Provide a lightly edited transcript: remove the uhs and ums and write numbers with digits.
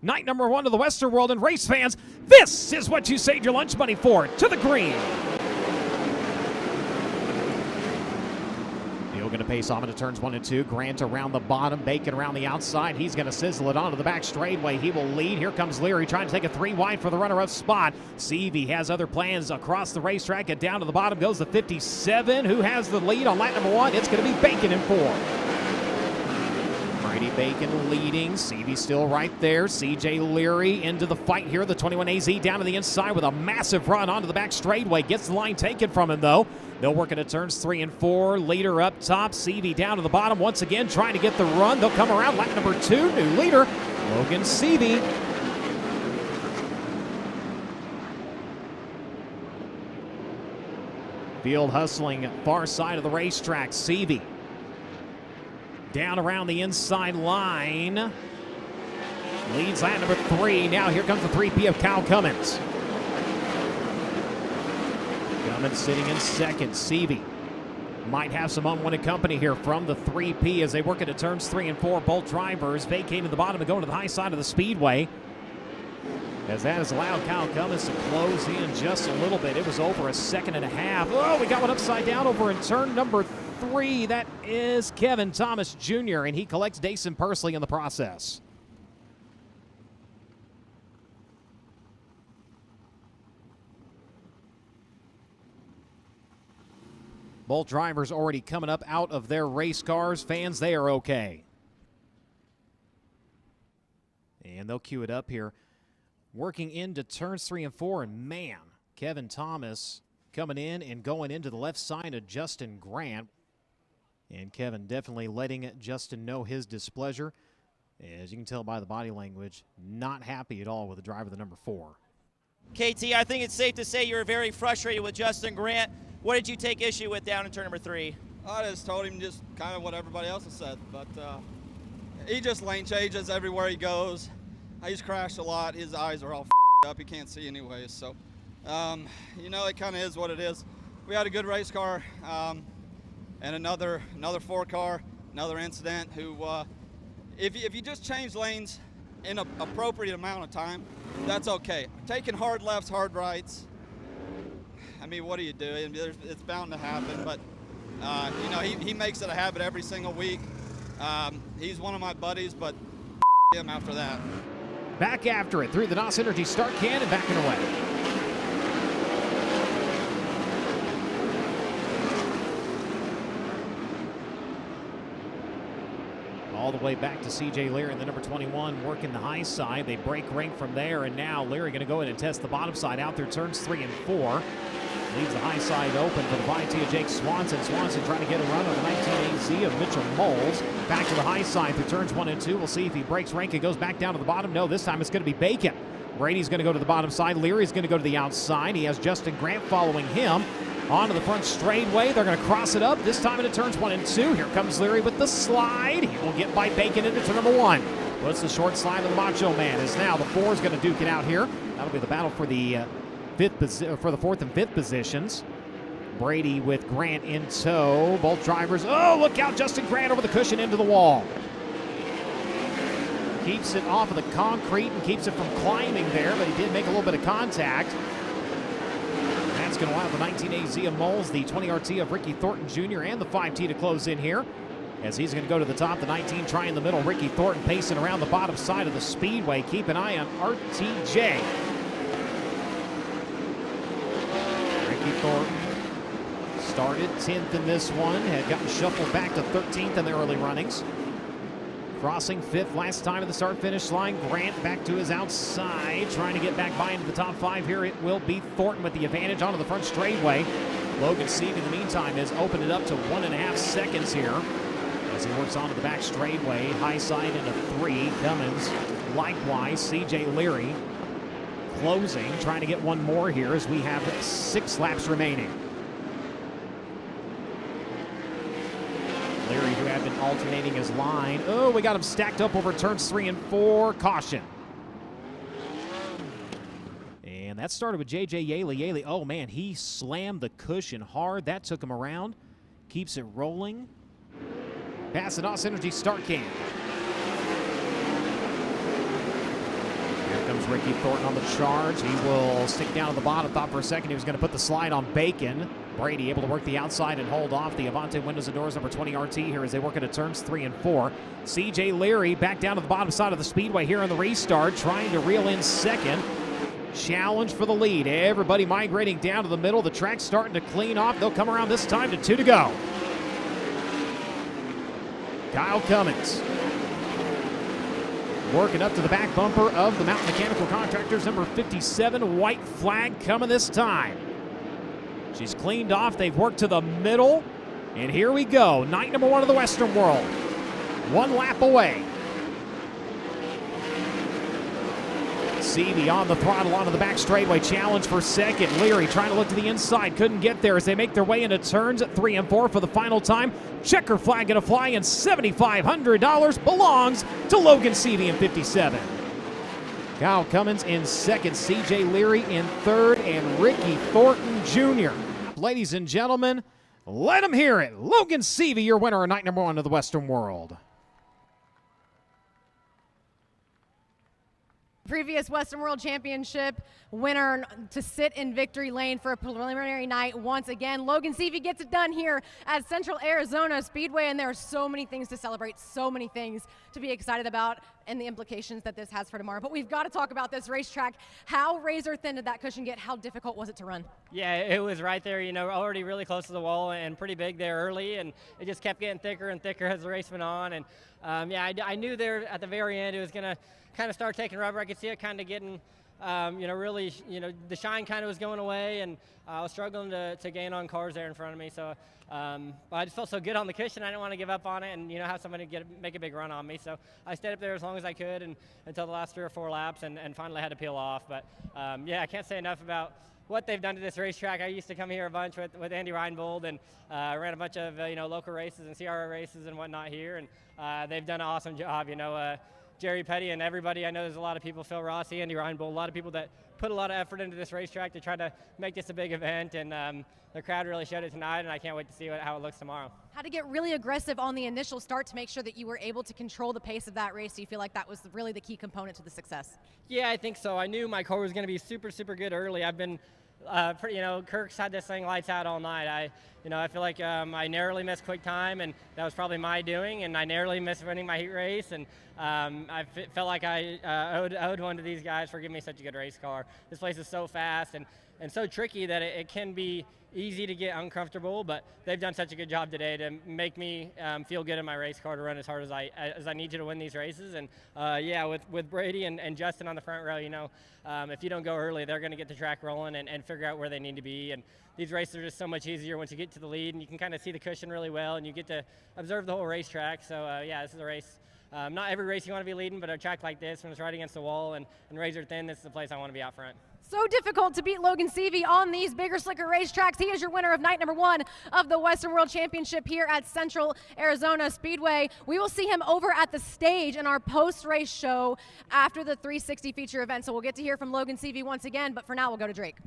Night number 1 of the Western World, and race fans, this is what you saved your lunch money for. To the green. Neal going to pace off into turns 1 and 2. Grant around the bottom, Bacon around the outside. He's going to sizzle it onto the back straightaway. He will lead. Here comes Leary trying to take a 3 wide for the runner-up spot. Seavey has other plans across the racetrack. Get down to the bottom goes the 57. Who has the lead on lap number 1? It's going to be Bacon in 4. Brady Bacon leading. Seavey still right there. CJ Leary into the fight here. The 21 AZ down to the inside with a massive run onto the back straightaway. Gets the line taken from him, though. They'll work into turns 3 and 4. Leader up top. Seavey down to the bottom once again, trying to get the run. They'll come around lap number 2. New leader, Logan Seavey. Field hustling far side of the racetrack. Seavey down around the inside line. Leads lap number 3. Now here comes the 3P of Kyle Cummins. Cummins sitting in second. Seavey might have some unwanted company here from the 3P as they work into turns 3 and 4. Both drivers vacating the bottom and going to the high side of the speedway, as that has allowed Kyle Cummins to close in just a little bit. It was over a second and a half. Oh, we got one upside down over in turn number 3. That is Kevin Thomas Jr., and he collects Dason Pursley in the process. Both drivers already coming up out of their race cars. Fans, they are okay. And they'll cue it up here. Working into turns 3 and 4, and man, Kevin Thomas coming in and going into the left side of Justin Grant. And Kevin definitely letting Justin know his displeasure. As you can tell by the body language, not happy at all with the driver, the number 4. KT, I think it's safe to say you're very frustrated with Justin Grant. What did you take issue with down in turn number 3? I just told him just kind of what everybody else has said, but he just lane changes everywhere he goes. He's crashed a lot. His eyes are all up. He can't see anyways. So, you know, it kind of is what it is. We had a good race car and another 4-car, another incident. Who, if you just change lanes in an appropriate amount of time, that's okay. Taking hard lefts, hard rights. I mean, what do you do? It's bound to happen, but you know, he makes it a habit every single week. He's one of my buddies, but him after that. Back after it through the NOS Energy start can and backing away. All the way back to CJ Leary and the number 21 working the high side. They break rank from there, and now Leary going to go in and test the bottom side out through turns 3 and 4. Leaves the high side open for the VT of Jake Swanson. Swanson trying to get a run on the 19 AZ of 𝑉𝑰𝑮𝑯𝑚𝑺. Back to the high side through turns 1 and 2. We'll see if he breaks rank and goes back down to the bottom. No, this time it's going to be Bacon. Brady's going to go to the bottom side. Leary's going to go to the outside. He has Justin Grant following him. Onto the front straightaway. They're going to cross it up. This time into turns 1 and 2. Here comes Leary with the slide. He will get by Bacon into turn number 1. Puts the short slide of the Macho Man. As now the 4 is going to duke it out here. That'll be the battle for the 4th and 5th positions. Brady with Grant in tow. Both drivers. Oh, look out. Justin Grant over the cushion into the wall. Keeps it off of the concrete and keeps it from climbing there, but he did make a little bit of contact. That's going to allow the 19 AZ of 𝑉𝑰𝑮𝑯𝑚𝑺, the 20 RT of Ricky Thornton Jr., and the 5T to close in here. As he's going to go to the top, the 19 trying the middle. Ricky Thornton pacing around the bottom side of the speedway. Keep an eye on RTJ. Ricky Thornton started 10th in this one, had gotten shuffled back to 13th in the early runnings. Crossing 5th last time at the start-finish line. Grant back to his outside, trying to get back by into the top 5 here. It will be Thornton with the advantage onto the front straightaway. Logan Seavey, in the meantime, has opened it up to 1.5 seconds here as he works onto the back straightaway. High side into 3. Cummins likewise. CJ Leary closing, trying to get one more here as we have 6 laps remaining. Leary, who had been alternating his line. Oh, we got him stacked up over turns 3 and 4. Caution. And that started with J.J. Yaley. Yaley, oh man, he slammed the cushion hard. That took him around. Keeps it rolling. Past the NOS Energy start can. comes Ricky Thornton on the charge. He will stick down at the bottom. Thought for a second he was going to put the slide on Bacon. Brady able to work the outside and hold off the 𝑯𝑰𝑮𝑯𝑚𝑺 Windows and Doors number 20 RT here as they work into turns 3 and 4. CJ Leary back down to the bottom side of the speedway here on the restart, trying to reel in second. Challenge for the lead. Everybody migrating down to the middle. The track's starting to clean off. They'll come around this time to 2 to go. Kyle Cummins working up to the back bumper of the Mountain Mechanical Contractors, number 57, white flag coming this time. She's cleaned off. They've worked to the middle. And here we go. Night number 1 of the Western World. 1 lap away. Seavey on the throttle onto the back straightaway. Challenge for second. Leary trying to look to the inside. Couldn't get there as they make their way into turns 3 and 4 for the final time. Checker flag going to fly, and $7,500 belongs to Logan Seavey in 57. Kyle Cummins in second. CJ Leary in third. And Ricky Thornton Jr. Ladies and gentlemen, let them hear it. Logan Seavey, your winner of night number 1 of the Western World. Previous Western World Championship winner to sit in victory lane for a preliminary night once again. Logan Seavey gets it done here at Central Arizona Speedway, and there are so many things to celebrate, so many things to be excited about, and the implications that this has for tomorrow. But we've got to talk about this racetrack. How razor thin did that cushion get? How difficult was it to run? Yeah, it was right there, you know, already really close to the wall and pretty big there early, and it just kept getting thicker and thicker as the race went on. And yeah, I knew there at the very end it was going to kind of start taking rubber. I could see it kind of getting, you know, really, you know, the shine kind of was going away, and I was struggling to gain on cars there in front of me. So, but I just felt so good on the cushion. I didn't want to give up on it and, you know, have somebody make a big run on me. So I stayed up there as long as I could and until the last 3 or 4 laps, and finally had to peel off. But yeah, I can't say enough about what they've done to this racetrack. I used to come here a bunch with Andy Reinbold, and ran a bunch of you know, local races and CRO races and whatnot here, and they've done an awesome job. You know, Jerry Petty and everybody. I know there's a lot of people, Phil Rossi, Andy Reinbold, a lot of people that put a lot of effort into this racetrack to try to make this a big event, and the crowd really showed it tonight, and I can't wait to see how it looks tomorrow. Had to get really aggressive on the initial start to make sure that you were able to control the pace of that race. Do you feel like that was really the key component to the success? Yeah, I think so. I knew my car was going to be super, super good early. I've been you know, Kirk's had this thing lights out all night. You know, I feel like I narrowly missed quick time, and that was probably my doing, and I narrowly missed winning my heat race, and I felt like I owed one to these guys for giving me such a good race car. This place is so fast and so tricky that it can be easy to get uncomfortable, but they've done such a good job today to make me feel good in my race car to run as hard as I need to win these races. And yeah, with Brady and Justin on the front row, you know, if you don't go early, they're going to get the track rolling and figure out where they need to be. And these races are just so much easier once you get to the lead, and you can kind of see the cushion really well, and you get to observe the whole racetrack. So yeah, this is a race. Not every race you want to be leading, but a track like this, when it's right against the wall and razor thin, this is the place I want to be out front. So difficult to beat Logan Seavey on these bigger, slicker racetracks. He is your winner of night number 1 of the Western World Championship here at Central Arizona Speedway. We will see him over at the stage in our post-race show after the 360 feature event. So we'll get to hear from Logan Seavey once again, but for now we'll go to Drake.